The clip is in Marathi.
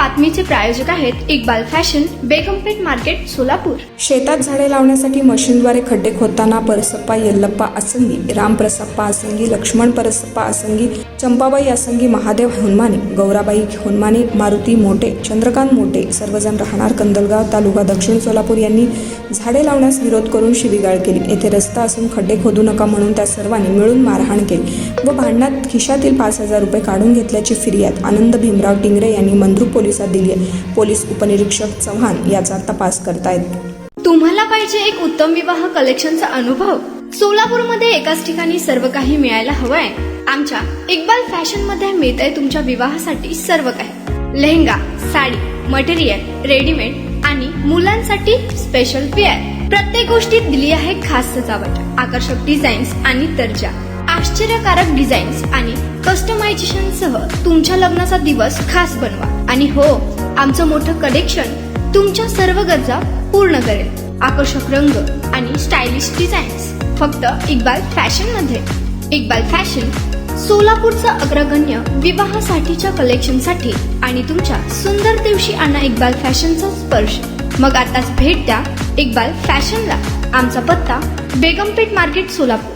बातमीचे प्रायोजक आहेत इक्बाल फॅशन, बेगमपेठ मार्केट, सोलापूर। शेतात झाडे लावण्यासाठी मशीनद्वारे खड्डे खोदताना परसप्पा यल्लप्पा आसंगी, रामप्रसप्पा आसंगी, लक्ष्मण परसप्पा आसंगी, चंपाबाई आसंगी, महादेव होनमाने, गौराबाई होनमाने, मारुती मोटे, चंद्रकांत मोटे सर्वजण राहणार कंदलगाव, तालुका दक्षिण सोलापूर यांनी झाडे लावण्यास विरोध करून शिवीगाळ केली। येथे रस्ता असून खड्डे खोदू नका म्हणून त्या सर्वांनी मिळून मारहाण केली व भांडणात खिशातील 5,000 रुपये काढून घेतल्याची फिर्याद आनंद भीमराव टिंगरे यांनी मंद्रुप पोलिसात दिली आहे। पोलीस उपनिरीक्षक चव्हाण याचा तपास करतायत। तुम्हाला पाहिजे एक उत्तम विवाह कलेक्शनचा अनुभव? सोलापूरमध्ये एकाच ठिकाणी सर्व काही मिळायला हवंय। आमच्या इक्बाल फॅशन मध्ये मिळतंय तुमच्या विवाहासाठी सर्व काही। लेहंगा, साडी, मटेरियल, रेडीमेड आणि मुलांसाठी स्पेशल वेअर। प्रत्येक गोष्टीत दिली आहे खास सजावट, आकर्षक डिझाईन्स आणि दर्जा, आश्चर्यकारक डिझाईन्स आणि कस्टमायझेशन सह तुमच्या लग्नाचा दिवस खास बनवा। आणि हो, आमचं मोठं कलेक्शन तुमच्या सर्व गरजा पूर्ण करेल। आकर्षक रंग आणि स्टायलिश डिझाईन्स फक्त इक्बाल फॅशन मध्ये। इक्बाल फॅशन सोलापूरचा अग्रगण्य विवाहासाठीच्या कलेक्शनसाठी आणि तुमच्या सुंदर दिवशी आणा इक्बाल फॅशनचा स्पर्श। मग आताच भेट द्या इक्बाल फॅशनला। आमचा पत्ता बेगमपेठ मार्केट, सोलापूर।